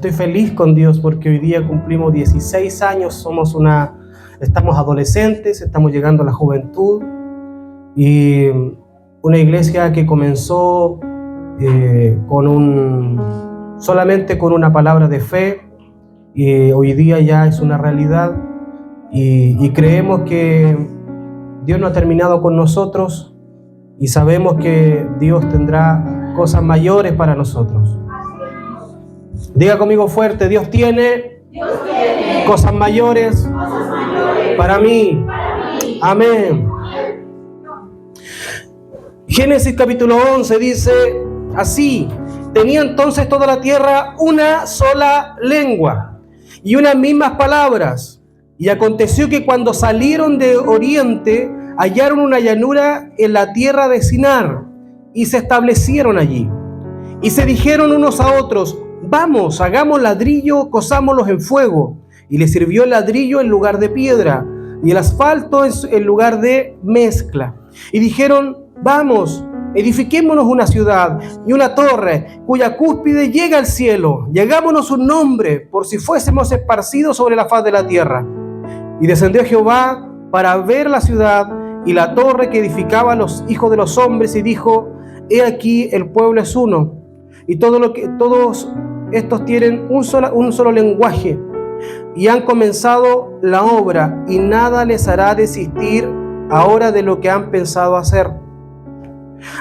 estoy feliz con Dios porque hoy día cumplimos 16 años, estamos adolescentes, estamos llegando a la juventud, y una iglesia que comenzó solamente con una palabra de fe, y hoy día ya es una realidad, y creemos que Dios no ha terminado con nosotros, y sabemos que Dios tendrá cosas mayores para nosotros. Diga conmigo fuerte: Dios tiene cosas mayores para mí. Amén. Génesis capítulo 11 dice así: tenía entonces toda la tierra una sola lengua y unas mismas palabras. Y aconteció que cuando salieron de oriente, hallaron una llanura en la tierra de Sinar, y se establecieron allí. Y se dijeron unos a otros: vamos, hagamos ladrillo, cosámoslos en fuego. Y les sirvió el ladrillo en lugar de piedra, y el asfalto en lugar de mezcla. Y dijeron: vamos, edifiquémonos una ciudad y una torre, cuya cúspide llega al cielo, y hagámonos un nombre, por si fuésemos esparcidos sobre la faz de la tierra. Y descendió Jehová para ver la ciudad y la torre que edificaban los hijos de los hombres, y dijo: he aquí, el pueblo es uno, y todos estos tienen un solo lenguaje, y han comenzado la obra, y nada les hará desistir ahora de lo que han pensado hacer.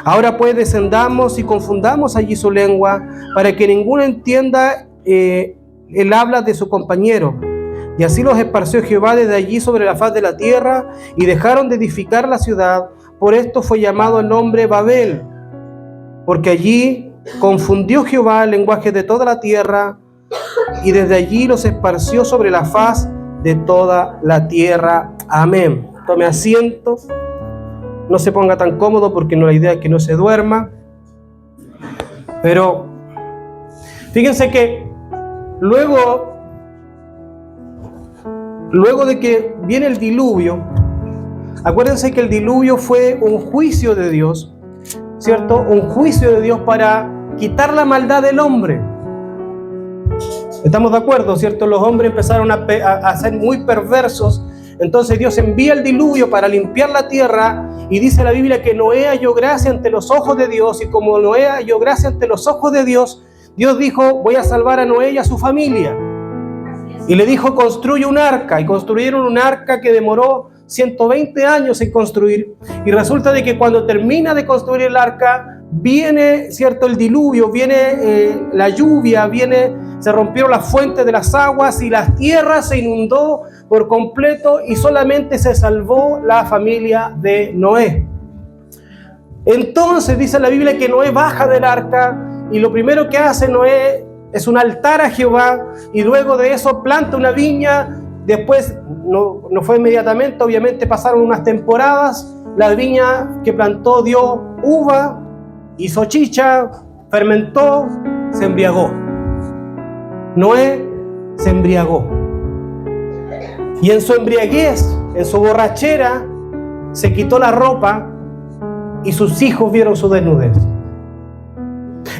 Ahora pues descendamos y confundamos allí su lengua, para que ninguno entienda el habla de su compañero. Y así los esparció Jehová desde allí sobre la faz de la tierra, y dejaron de edificar la ciudad. Por esto fue llamado el nombre Babel, porque allí confundió Jehová el lenguaje de toda la tierra, y desde allí los esparció sobre la faz de toda la tierra. Amén. Tome asiento, no se ponga tan cómodo, porque no, la idea es que no se duerma. Pero fíjense que luego de que viene el diluvio, acuérdense que el diluvio fue un juicio de Dios, ¿cierto? Un juicio de Dios para quitar la maldad del hombre. ¿Estamos de acuerdo, cierto? Los hombres empezaron a ser muy perversos. Entonces Dios envía el diluvio para limpiar la tierra, y dice la Biblia que Noé halló gracia ante los ojos de Dios, y como Noé halló gracia ante los ojos de Dios, Dios dijo: voy a salvar a Noé y a su familia. Y le dijo: construye un arca. Y construyeron un arca que demoró 120 años en construir. Y resulta de que cuando termina de construir el arca, viene, cierto, el diluvio, viene la lluvia, se rompieron las fuentes de las aguas, y la tierra se inundó por completo, y solamente se salvó la familia de Noé. Entonces dice la Biblia que Noé baja del arca, y lo primero que hace Noé es un altar a Jehová, y luego de eso planta una viña. Después, no fue inmediatamente, obviamente pasaron unas temporadas. La viña que plantó dio uva, hizo chicha, fermentó, se embriagó. Noé se embriagó, y en su embriaguez, en su borrachera, se quitó la ropa, y sus hijos vieron su desnudez.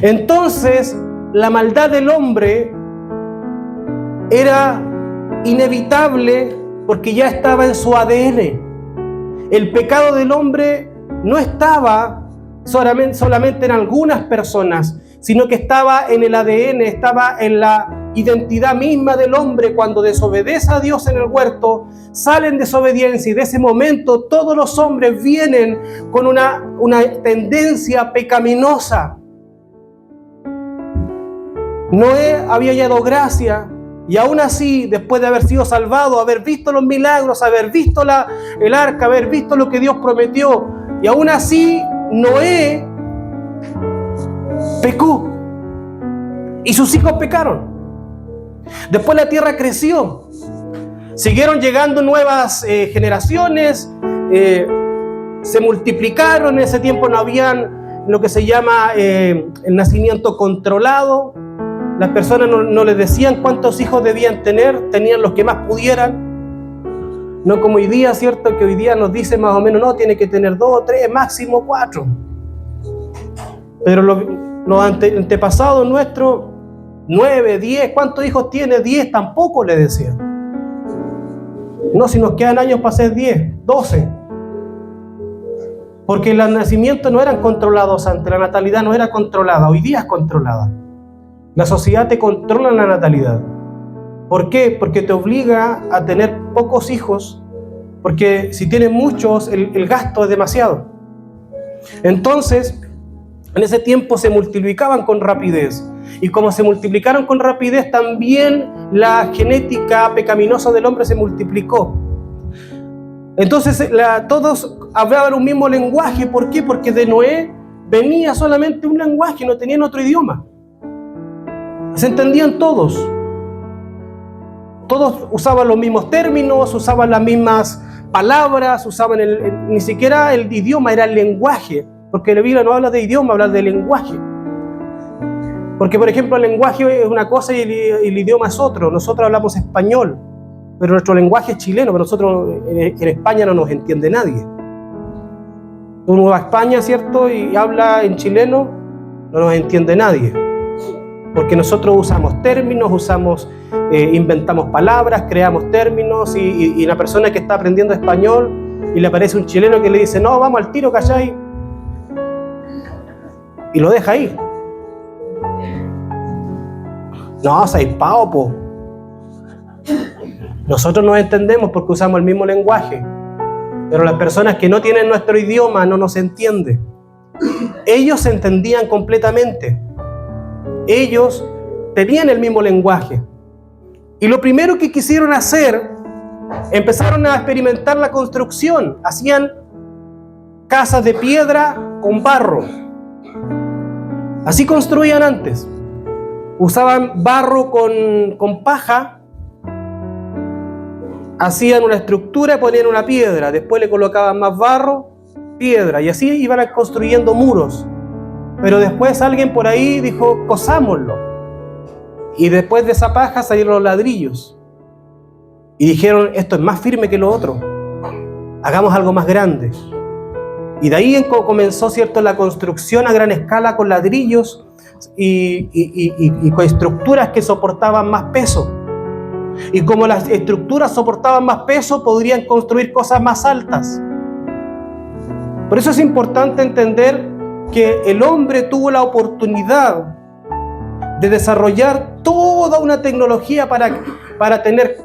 Entonces la maldad del hombre era inevitable, porque ya estaba en su ADN. El pecado del hombre no estaba solamente en algunas personas, sino que estaba en el ADN, estaba en la identidad misma del hombre. Cuando desobedece a Dios en el huerto, sale en desobediencia, y de ese momento todos los hombres vienen con una tendencia pecaminosa. Noé había hallado gracia, y aún así, después de haber sido salvado, haber visto los milagros, haber visto el arca, haber visto lo que Dios prometió, y aún así Noé pecó, y sus hijos pecaron. Después la tierra creció, siguieron llegando nuevas generaciones, se multiplicaron. En ese tiempo no habían lo que se llama el nacimiento controlado. Las personas no les decían cuántos hijos debían tener, tenían los que más pudieran. No como hoy día, ¿cierto? Que hoy día nos dicen más o menos: no, tiene que tener 2, 3, máximo 4. Pero los antepasados nuestros 9, 10, ¿cuántos hijos tiene? 10, tampoco le decían. No, si nos quedan años para ser 10, 12. Porque los nacimientos no eran controlados antes, la natalidad no era controlada, hoy día es controlada. La sociedad te controla la natalidad. ¿Por qué? Porque te obliga a tener pocos hijos, porque si tienes muchos, el gasto es demasiado. Entonces, en ese tiempo se multiplicaban con rapidez. Y como se multiplicaron con rapidez, también la genética pecaminosa del hombre se multiplicó. Entonces, todos hablaban un mismo lenguaje. ¿Por qué? Porque de Noé venía solamente un lenguaje, no tenían otro idioma. Se entendían todos. Todos usaban los mismos términos, usaban las mismas palabras, usaban ni siquiera el idioma, era el lenguaje. Porque la Biblia no habla de idioma, habla de lenguaje. Porque, por ejemplo, el lenguaje es una cosa y el idioma es otro. Nosotros hablamos español, pero nuestro lenguaje es chileno, pero nosotros en España no nos entiende nadie. Uno va a España, ¿cierto? Y habla en chileno, no nos entiende nadie. Porque nosotros usamos términos, inventamos palabras, creamos términos, y la persona que está aprendiendo español y le aparece un chileno que le dice, no, vamos al tiro, ¿cachai? Y lo deja ahí. No, seis pao, po. Nosotros nos entendemos porque usamos el mismo lenguaje, pero las personas que no tienen nuestro idioma no nos entienden. Ellos se entendían completamente. Ellos tenían el mismo lenguaje. Y lo primero que quisieron hacer, empezaron a experimentar la construcción. Hacían casas de piedra con barro. Así construían antes. Usaban barro con paja. Hacían una estructura y ponían una piedra. Después le colocaban más barro, piedra. Y así iban construyendo muros. Pero después alguien por ahí dijo, cosámoslo. Y después de esa paja salieron los ladrillos. Y dijeron, esto es más firme que lo otro. Hagamos algo más grande. Y de ahí comenzó, ¿cierto?, la construcción a gran escala con ladrillos y con estructuras que soportaban más peso. Y como las estructuras soportaban más peso, podrían construir cosas más altas. Por eso es importante entender que el hombre tuvo la oportunidad de desarrollar toda una tecnología para tener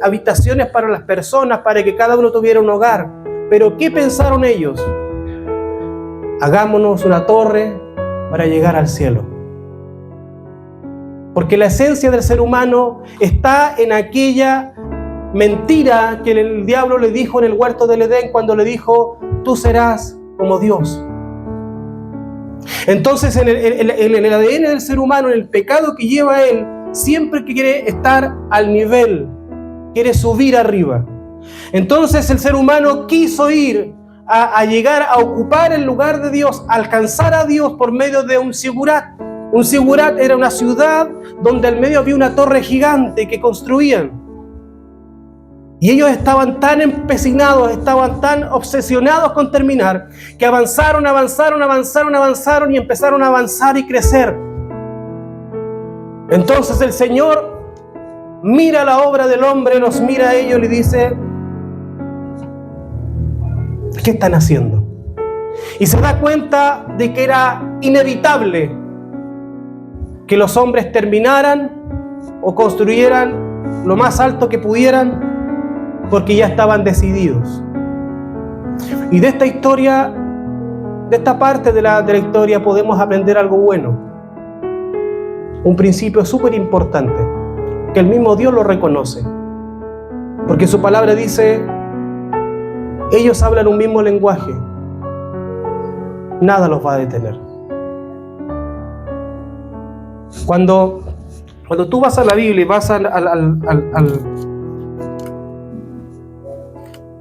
habitaciones para las personas, para que cada uno tuviera un hogar. Pero ¿qué pensaron ellos? Hagámonos una torre para llegar al cielo. Porque la esencia del ser humano está en aquella mentira que el diablo le dijo en el huerto del Edén cuando le dijo, tú serás como Dios. Entonces en el ADN del ser humano, en el pecado que lleva él, siempre quiere estar al nivel, quiere subir arriba. Entonces el ser humano quiso ir a llegar a ocupar el lugar de Dios, a alcanzar a Dios por medio de un sigurat. Un sigurat era una ciudad donde al medio había una torre gigante que construían. Y ellos estaban tan empecinados, estaban tan obsesionados con terminar, que avanzaron y empezaron a avanzar y crecer. Entonces el Señor mira la obra del hombre, los mira a ellos y le dice, ¿qué están haciendo? Y se da cuenta de que era inevitable que los hombres terminaran o construyeran lo más alto que pudieran, porque ya estaban decididos. Y de esta historia, de esta parte de la historia, podemos aprender algo bueno. Un principio súper importante, que el mismo Dios lo reconoce. Porque su palabra dice, ellos hablan un mismo lenguaje, nada los va a detener. Cuando tú vas a la Biblia y vas en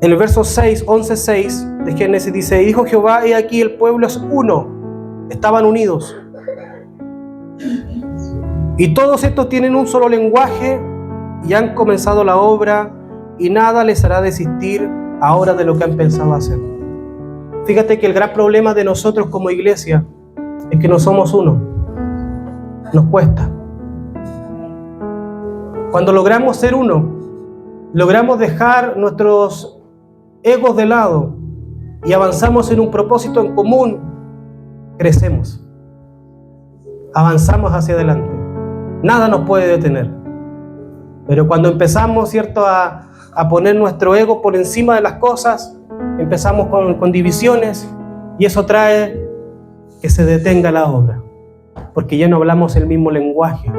el verso 11:6 de Génesis dice, dijo Jehová, he aquí el pueblo es uno, estaban unidos. Y todos estos tienen un solo lenguaje y han comenzado la obra y nada les hará desistir ahora de lo que han pensado hacer. Fíjate que el gran problema de nosotros como iglesia es que no somos uno. Nos cuesta. Cuando logramos ser uno, logramos dejar nuestros egos de lado y avanzamos en un propósito en común, crecemos, avanzamos hacia adelante. Nada nos puede detener. Pero cuando empezamos, ¿cierto?, a poner nuestro ego por encima de las cosas, empezamos con divisiones, y eso trae que se detenga la obra, porque ya no hablamos el mismo lenguaje.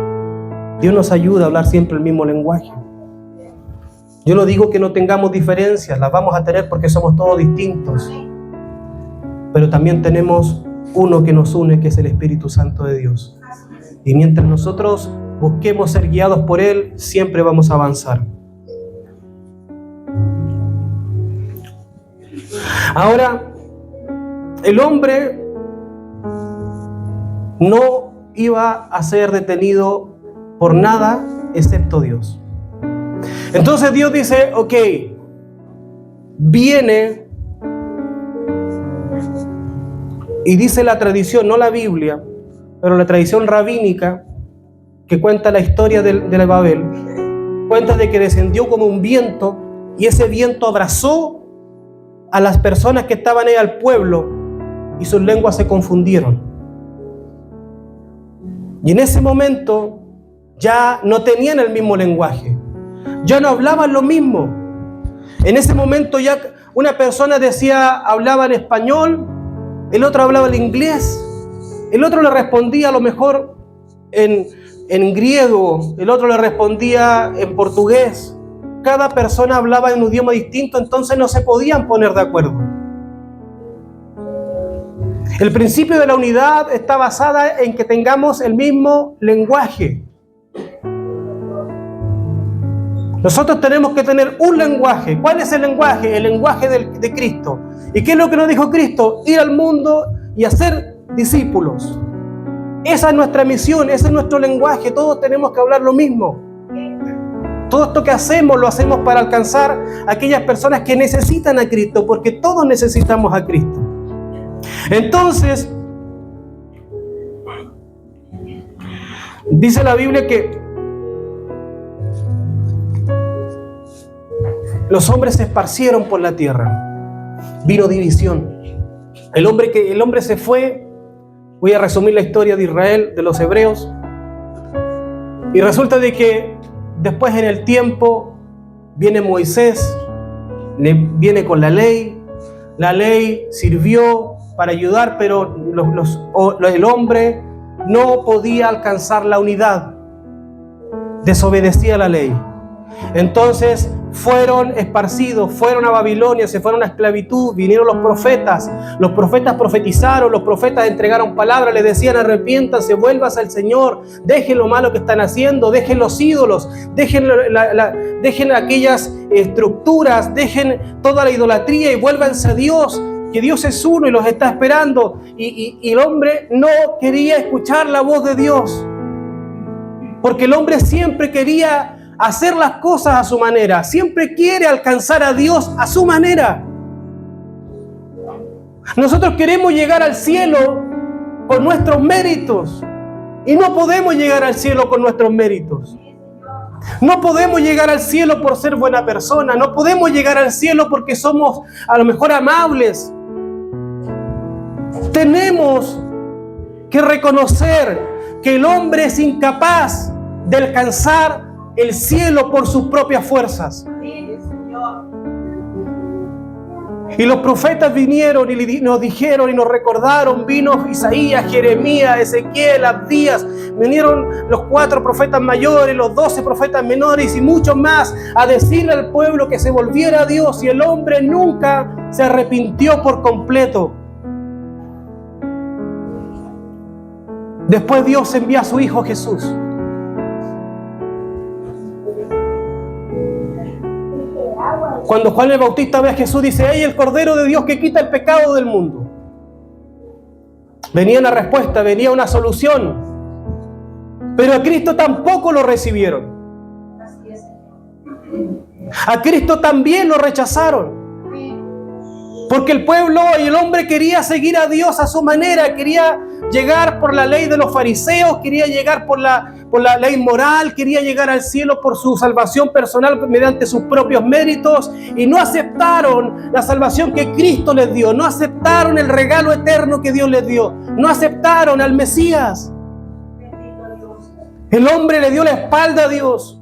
Dios nos ayuda a hablar siempre el mismo lenguaje. Yo no digo que no tengamos diferencias, las vamos a tener porque somos todos distintos, pero también tenemos uno que nos une, que es el Espíritu Santo de Dios. Y mientras nosotros busquemos ser guiados por Él, siempre vamos a avanzar. Ahora, el hombre no iba a ser detenido por nada excepto Dios. Entonces Dios dice, ok, viene, y dice la tradición, no la Biblia, pero la tradición rabínica que cuenta la historia de Babel, cuenta de que descendió como un viento, y ese viento abrazó a las personas que estaban ahí, al pueblo, y sus lenguas se confundieron. Y en ese momento ya no tenían el mismo lenguaje, ya no hablaban lo mismo. En ese momento ya una persona hablaba en español, el otro hablaba el inglés, el otro le respondía a lo mejor en griego, el otro le respondía en portugués. Cada persona hablaba en un idioma distinto, entonces no se podían poner de acuerdo. El principio de la unidad está basada en que tengamos el mismo lenguaje. Nosotros tenemos que tener un lenguaje. ¿Cuál es el lenguaje? El lenguaje de Cristo. ¿Y qué es lo que nos dijo Cristo? Ir al mundo y hacer discípulos. Esa es nuestra misión, ese es nuestro lenguaje. Todos tenemos que hablar lo mismo. Todo esto que hacemos, lo hacemos para alcanzar a aquellas personas que necesitan a Cristo, porque todos necesitamos a Cristo. Entonces, dice la Biblia que los hombres se esparcieron por la tierra. Vino división. El hombre se fue. Voy a resumir la historia de Israel, de los hebreos. Y resulta de que después, en el tiempo, viene Moisés, viene con la ley. La ley sirvió para ayudar, pero el hombre no podía alcanzar la unidad. Desobedecía la ley. Entonces fueron esparcidos, fueron a Babilonia, se fueron a esclavitud, vinieron los profetas profetizaron, los profetas entregaron palabras, les decían: arrepiéntanse, vuélvanse al Señor, dejen lo malo que están haciendo, dejen los ídolos, dejen aquellas estructuras, dejen toda la idolatría y vuélvanse a Dios, que Dios es uno y los está esperando. Y el hombre no quería escuchar la voz de Dios, porque el hombre siempre quería hacer las cosas a su manera, siempre quiere alcanzar a Dios a su manera. Nosotros queremos llegar al cielo con nuestros méritos y no podemos llegar al cielo con nuestros méritos. No podemos llegar al cielo por ser buena persona, no podemos llegar al cielo porque somos a lo mejor amables. Tenemos que reconocer que el hombre es incapaz de alcanzar el cielo por sus propias fuerzas. Y los profetas vinieron y nos dijeron y nos recordaron. Vino Isaías, Jeremías, Ezequiel, Abdías. Vinieron los 4 profetas mayores, los 12 profetas menores y muchos más a decirle al pueblo que se volviera a Dios, y el hombre nunca se arrepintió por completo. Después Dios envía a su Hijo Jesús. Cuando Juan el Bautista ve a Jesús, dice: ¡ay, el Cordero de Dios que quita el pecado del mundo! Venía una respuesta, venía una solución. Pero a Cristo tampoco lo recibieron. A Cristo también lo rechazaron. Porque el pueblo y el hombre quería seguir a Dios a su manera, quería llegar por la ley de los fariseos, quería llegar por la ley moral, quería llegar al cielo por su salvación personal mediante sus propios méritos, y no aceptaron la salvación que Cristo les dio, no aceptaron el regalo eterno que Dios les dio, no aceptaron al Mesías. El hombre le dio la espalda a Dios.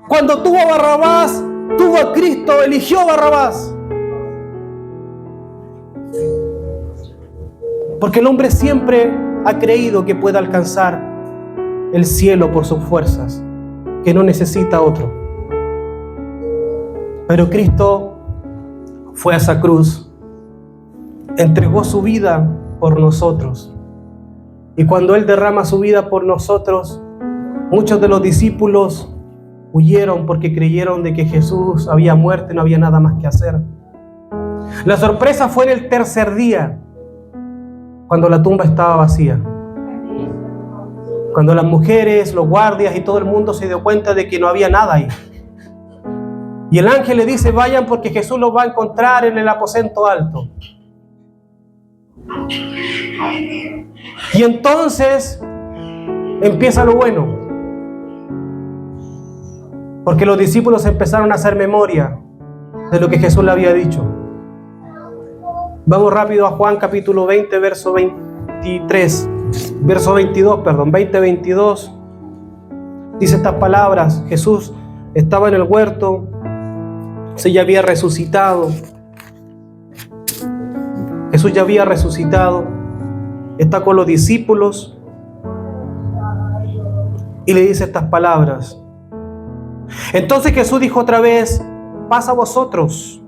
Cuando tuvo a Barrabás, tuvo a Cristo, eligió a Barrabás. Porque el hombre siempre ha creído que puede alcanzar el cielo por sus fuerzas, que no necesita otro. Pero Cristo fue a esa cruz, entregó su vida por nosotros. Y cuando Él derrama su vida por nosotros, muchos de los discípulos huyeron porque creyeron de que Jesús había muerto y no había nada más que hacer. La sorpresa fue en el tercer día, cuando la tumba estaba vacía. Cuando las mujeres, los guardias y todo el mundo se dio cuenta de que no había nada ahí. Y el ángel le dice: vayan porque Jesús los va a encontrar en el aposento alto. Y entonces empieza lo bueno, porque los discípulos empezaron a hacer memoria de lo que Jesús le había dicho. Vamos rápido a Juan capítulo 20, verso 22. Dice estas palabras: Jesús estaba en el huerto, se ya había resucitado. Jesús ya había resucitado, está con los discípulos y le dice estas palabras. Entonces Jesús dijo otra vez: paz a vosotros.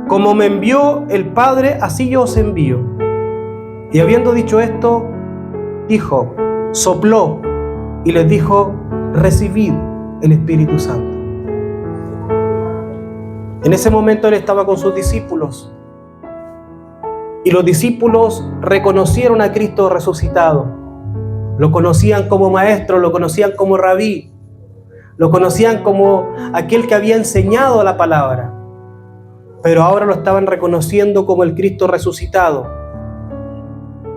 Como me envió el Padre, así yo os envío. Y habiendo dicho esto, dijo, sopló y les dijo: recibid el Espíritu Santo. En ese momento Él estaba con sus discípulos. Y los discípulos reconocieron a Cristo resucitado. Lo conocían como maestro, lo conocían como rabí, lo conocían como aquel que había enseñado la palabra. Pero ahora lo estaban reconociendo como el Cristo resucitado,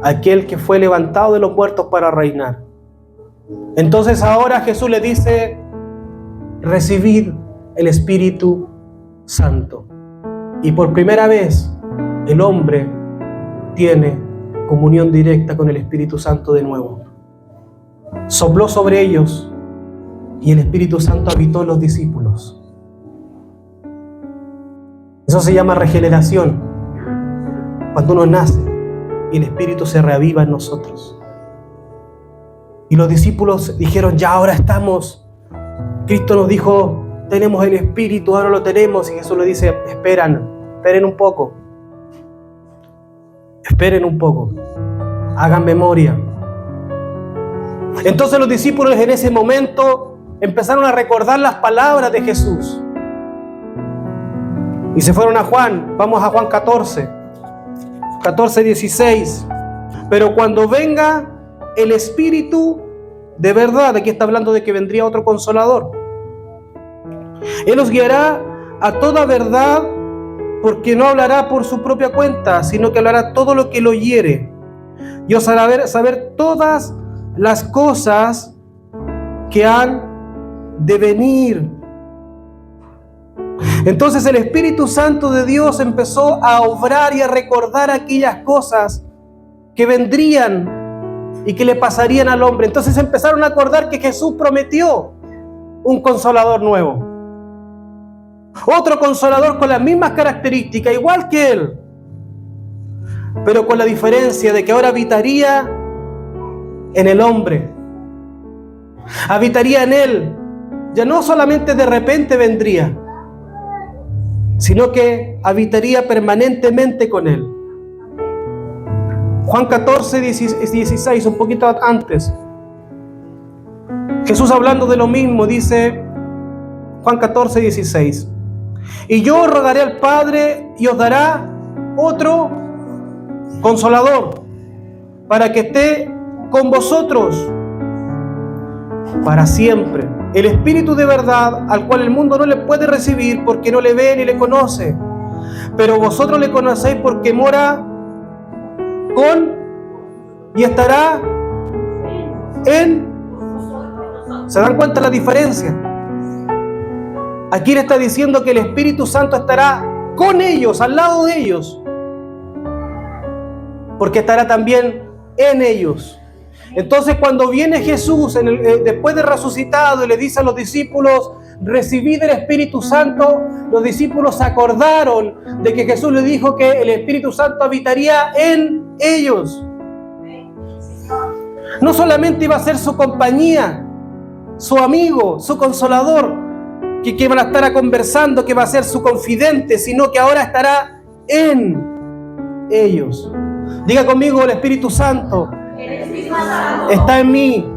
aquel que fue levantado de los muertos para reinar. Entonces ahora Jesús le dice: recibid el Espíritu Santo. Y por primera vez el hombre tiene comunión directa con el Espíritu Santo de nuevo. Sopló sobre ellos y el Espíritu Santo habitó en los discípulos. Eso se llama regeneración. Cuando uno nace y el Espíritu se reaviva en nosotros. Y los discípulos dijeron: ya ahora estamos. Cristo nos dijo: tenemos el Espíritu, ahora lo tenemos. Y Jesús le dice: esperen un poco. Esperen un poco, hagan memoria. Entonces los discípulos en ese momento empezaron a recordar las palabras de Jesús. Y se fueron a Juan. Vamos a Juan 14, 16. Pero cuando venga el Espíritu de verdad, aquí está hablando de que vendría otro Consolador, Él os guiará a toda verdad, porque no hablará por su propia cuenta, sino que hablará todo lo que lo oyere, y os hará saber todas las cosas que han de venir. Entonces el Espíritu Santo de Dios empezó a obrar y a recordar aquellas cosas que vendrían y que le pasarían al hombre. Entonces empezaron a acordar que Jesús prometió un Consolador nuevo. Otro Consolador con las mismas características, igual que Él, pero con la diferencia de que ahora habitaría en el hombre. Habitaría en Él. Ya no solamente de repente vendría, sino que habitaría permanentemente con Él. Juan 14, 16, un poquito antes. Jesús hablando de lo mismo dice, Juan 14, 16. Y yo rogaré al Padre y os dará otro Consolador para que esté con vosotros para siempre. El Espíritu de verdad, al cual el mundo no le puede recibir porque no le ve ni le conoce. Pero vosotros le conocéis porque mora con y estará en... ¿Se dan cuenta la diferencia? Aquí le está diciendo que el Espíritu Santo estará con ellos, al lado de ellos, porque estará también en ellos. Entonces, cuando viene Jesús después de resucitado y le dice a los discípulos: recibid el Espíritu Santo, los discípulos se acordaron de que Jesús le dijo que el Espíritu Santo habitaría en ellos. No solamente iba a ser su compañía, su amigo, su consolador, que van a estar conversando, que va a ser su confidente, sino que ahora estará en ellos. Diga conmigo: el Espíritu Santo está en mí.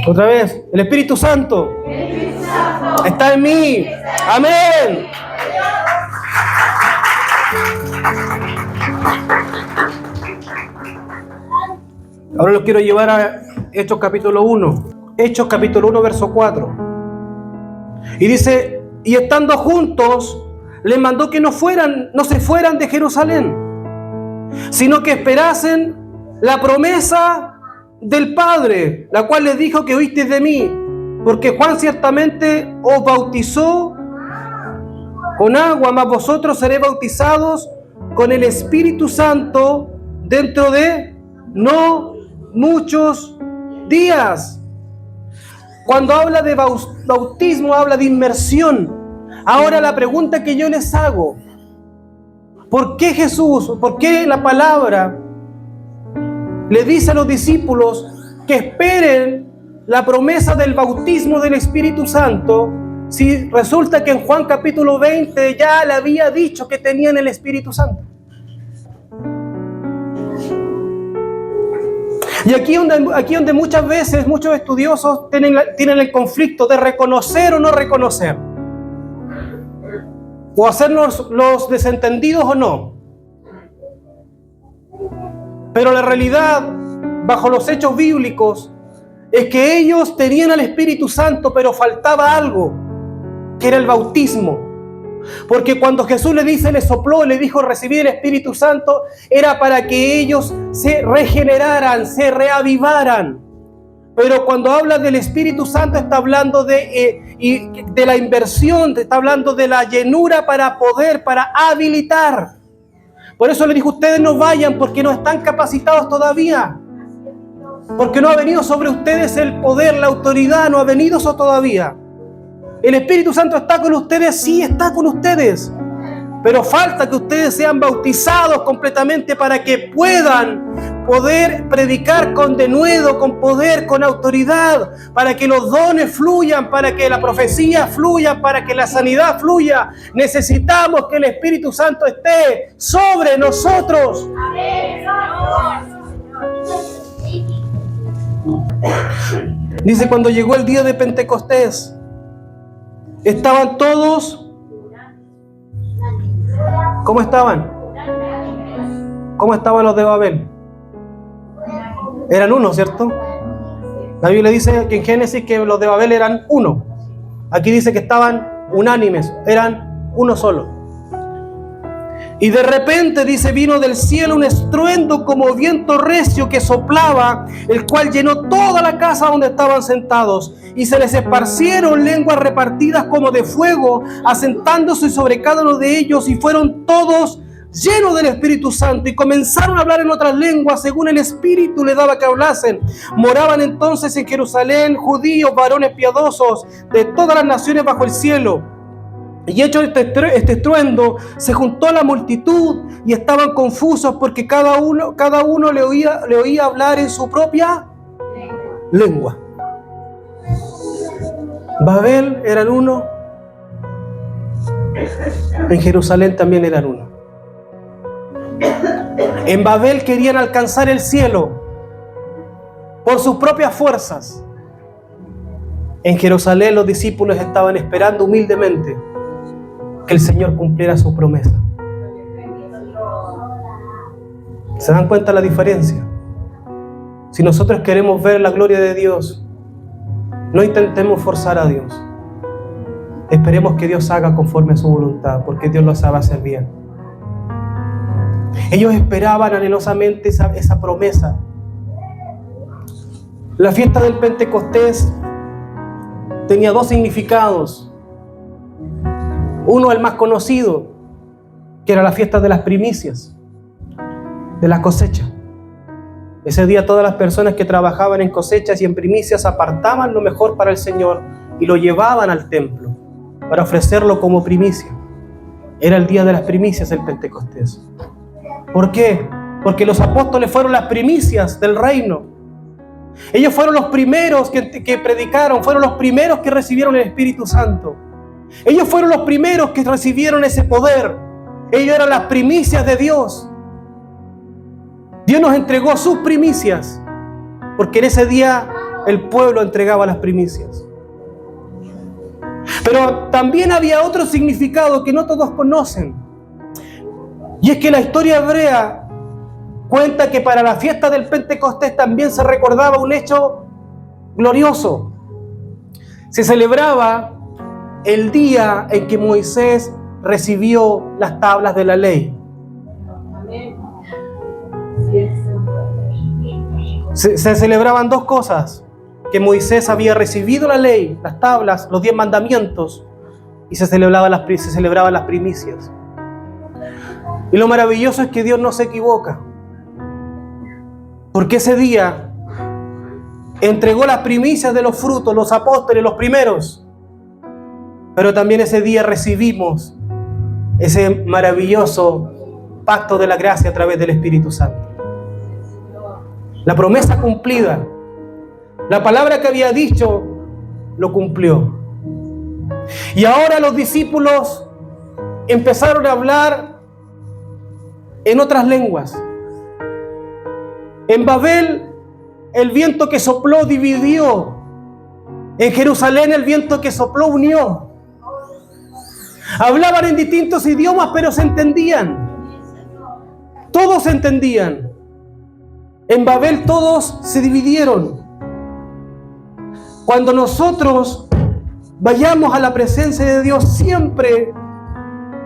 Otra vez: el Espíritu Santo está en mí. Amén. Ahora los quiero llevar a Hechos capítulo 1. Hechos capítulo 1, verso 4. Y dice: y estando juntos, les mandó que no se fueran de Jerusalén, sino que esperasen la promesa del Padre, la cual les dijo: que oísteis de mí, porque Juan ciertamente os bautizó con agua, mas vosotros seréis bautizados con el Espíritu Santo dentro de no muchos días. Cuando habla de bautismo, habla de inmersión. Ahora la pregunta que yo les hago: ¿por qué Jesús, por qué la palabra le dice a los discípulos que esperen la promesa del bautismo del Espíritu Santo, si resulta que en Juan capítulo 20 ya le había dicho que tenían el Espíritu Santo? Y aquí donde muchas veces muchos estudiosos tienen el conflicto de reconocer o no reconocer, o hacernos los desentendidos o no. Pero la realidad, bajo los hechos bíblicos, es que ellos tenían al Espíritu Santo, pero faltaba algo, que era el bautismo. Porque cuando Jesús le sopló, le dijo recibir el Espíritu Santo, era para que ellos se regeneraran, se reavivaran. Pero cuando habla del Espíritu Santo, está hablando de la inversión, está hablando de la llenura para habilitar. Por eso le dijo: ustedes no vayan, porque no están capacitados todavía. Porque no ha venido sobre ustedes el poder, la autoridad, no ha venido eso todavía. ¿El Espíritu Santo está con ustedes? Sí, está con ustedes. Pero falta que ustedes sean bautizados completamente para que puedan poder predicar con denuedo, con poder, con autoridad, para que los dones fluyan, para que la profecía fluya, para que la sanidad fluya. Necesitamos que el Espíritu Santo esté sobre nosotros. Dice: cuando llegó el día de Pentecostés, estaban todos... ¿Cómo estaban? ¿Cómo estaban los de Babel? Eran uno, ¿cierto? La Biblia dice que en Génesis que los de Babel eran uno. Aquí dice que estaban unánimes, eran uno solo. Y de repente, dice, vino del cielo un estruendo como viento recio que soplaba, el cual llenó toda la casa donde estaban sentados. Y se les esparcieron lenguas repartidas como de fuego, asentándose sobre cada uno de ellos, y fueron todos llenos del Espíritu Santo, y comenzaron a hablar en otras lenguas según el Espíritu les daba que hablasen. Moraban entonces en Jerusalén judíos, varones piadosos de todas las naciones bajo el cielo. Y hecho este estruendo, se juntó la multitud y estaban confusos, porque cada uno le oía hablar en su propia lengua. Babel eran uno, en Jerusalén también eran uno. En Babel querían alcanzar el cielo por sus propias fuerzas. En Jerusalén los discípulos estaban esperando humildemente que el Señor cumpliera su promesa. ¿Se dan cuenta la diferencia? Si nosotros queremos ver la gloria de Dios, no intentemos forzar a Dios. Esperemos que Dios haga conforme a su voluntad, porque Dios lo sabe hacer bien. Ellos esperaban anhelosamente esa promesa. La fiesta del Pentecostés tenía dos significados. Uno, el más conocido, que era la fiesta de las primicias, de las cosechas. Ese día todas las personas que trabajaban en cosechas y en primicias apartaban lo mejor para el Señor y lo llevaban al templo para ofrecerlo como primicia. Era el día de las primicias, el Pentecostés. ¿Por qué? Porque los apóstoles fueron las primicias del reino. Ellos fueron los primeros que predicaron, fueron los primeros que recibieron el Espíritu Santo. Ellos fueron los primeros que recibieron ese poder. Ellos eran las primicias de Dios. Dios nos entregó sus primicias, porque en ese día el pueblo entregaba las primicias. Pero también había otro significado que no todos conocen. Y es que la historia hebrea cuenta que para la fiesta del Pentecostés también se recordaba un hecho glorioso. Se celebraba el día en que Moisés recibió las tablas de la ley. Se celebraban dos cosas: que Moisés había recibido la ley, las tablas, los 10 mandamientos, y se celebraban las primicias. Y lo maravilloso es que Dios no se equivoca, porque ese día entregó las primicias de los frutos, los apóstoles, los primeros, pero también ese día recibimos ese maravilloso pacto de la gracia a través del Espíritu Santo. La promesa cumplida, la palabra que había dicho, lo cumplió. Y ahora los discípulos empezaron a hablar en otras lenguas. En Babel, el viento que sopló dividió. En Jerusalén, el viento que sopló unió. Hablaban en distintos idiomas, pero se entendían. Todos se entendían. En Babel todos se dividieron. Cuando nosotros vayamos a la presencia de Dios, siempre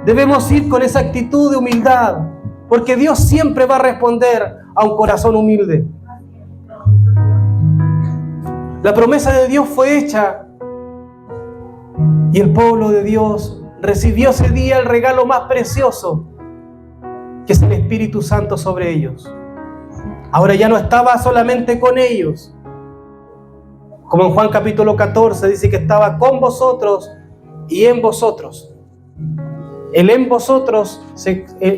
debemos ir con esa actitud de humildad, porque Dios siempre va a responder a un corazón humilde. La promesa de Dios fue hecha y el pueblo de Dios recibió ese día el regalo más precioso, que es el Espíritu Santo sobre ellos. Ahora ya no estaba solamente con ellos, como en Juan capítulo 14 dice que estaba con vosotros y en vosotros. El en vosotros,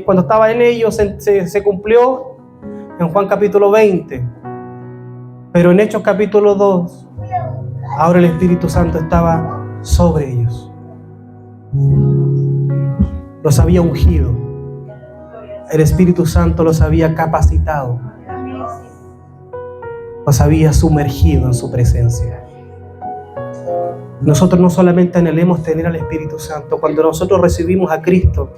cuando estaba en ellos, se cumplió en Juan capítulo 20. Pero en Hechos capítulo 2, ahora el Espíritu Santo estaba sobre ellos. Los había ungido. El Espíritu Santo los había capacitado. Los había sumergido en su presencia. Nosotros no solamente anhelemos tener al Espíritu Santo. Cuando nosotros recibimos a Cristo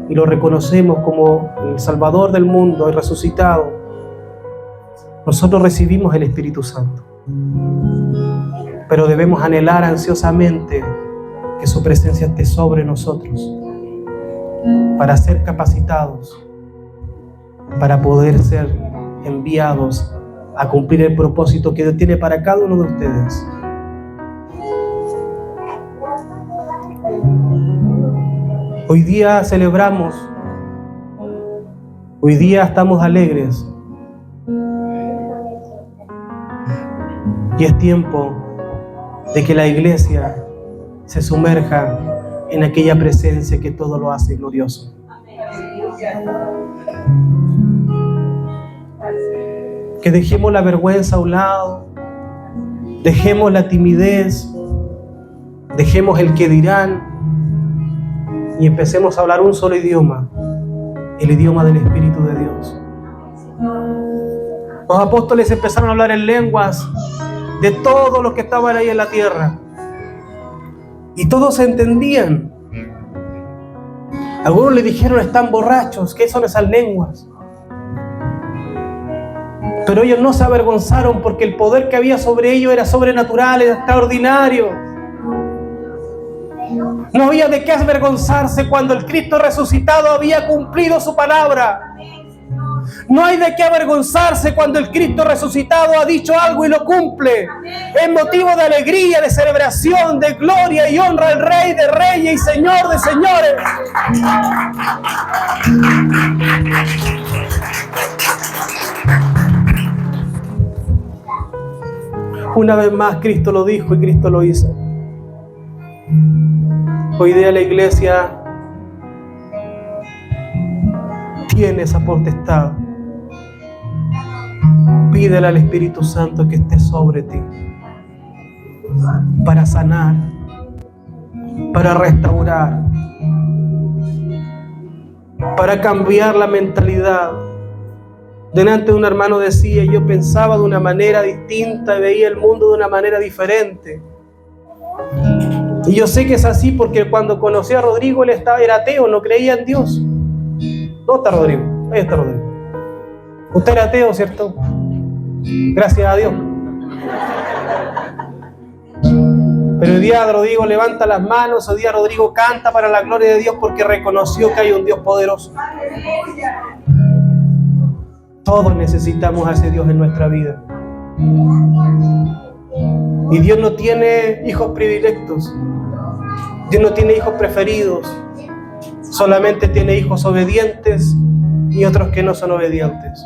y lo reconocemos como el Salvador del mundo y resucitado, nosotros recibimos el Espíritu Santo. Pero debemos anhelar ansiosamente que su presencia esté sobre nosotros para ser capacitados, para poder ser enviados a cumplir el propósito que Dios tiene para cada uno de ustedes. Hoy día celebramos, hoy día estamos alegres y es tiempo de que la iglesia se sumerja en aquella presencia que todo lo hace glorioso. Que dejemos la vergüenza a un lado, dejemos la timidez, dejemos el que dirán y empecemos a hablar un solo idioma, el idioma del Espíritu de Dios. Los apóstoles empezaron a hablar en lenguas de todos los que estaban ahí en la tierra y todos se entendían. Algunos le dijeron: están borrachos, ¿qué son esas lenguas? Pero ellos no se avergonzaron porque el poder que había sobre ellos era sobrenatural, era extraordinario. No había de qué avergonzarse cuando el Cristo resucitado había cumplido su palabra. No hay de qué avergonzarse cuando el Cristo resucitado ha dicho algo y lo cumple. Es motivo de alegría, de celebración, de gloria y honra al Rey de Reyes y Señor de Señores. Una vez más Cristo lo dijo y Cristo lo hizo. Hoy día la iglesia tiene esa potestad. Pídele al Espíritu Santo que esté sobre ti para sanar, para restaurar, para cambiar la mentalidad. Delante de un hermano decía, yo pensaba de una manera distinta y veía el mundo de una manera diferente. Y yo sé que es así porque cuando conocí a Rodrigo, él era ateo, no creía en Dios. ¿Dónde está Rodrigo? Ahí está Rodrigo. Usted era ateo, ¿cierto? Gracias a Dios. Pero hoy día Rodrigo levanta las manos, hoy día Rodrigo canta para la gloria de Dios porque reconoció que hay un Dios poderoso. Todos necesitamos a ese Dios en nuestra vida. Y Dios no tiene hijos predilectos. Dios no tiene hijos preferidos. Solamente tiene hijos obedientes y otros que no son obedientes.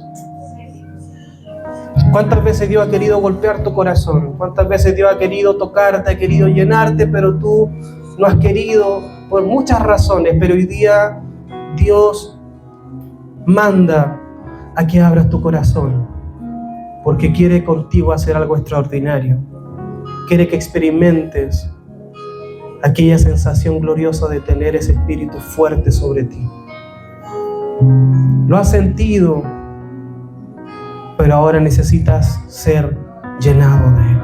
¿Cuántas veces Dios ha querido golpear tu corazón? ¿Cuántas veces Dios ha querido tocarte, ha querido llenarte, pero tú no has querido por muchas razones? Pero hoy día Dios manda a que abras tu corazón, porque quiere contigo hacer algo extraordinario. Quiere que experimentes aquella sensación gloriosa de tener ese espíritu fuerte sobre ti. Lo has sentido, pero ahora necesitas ser llenado de Él.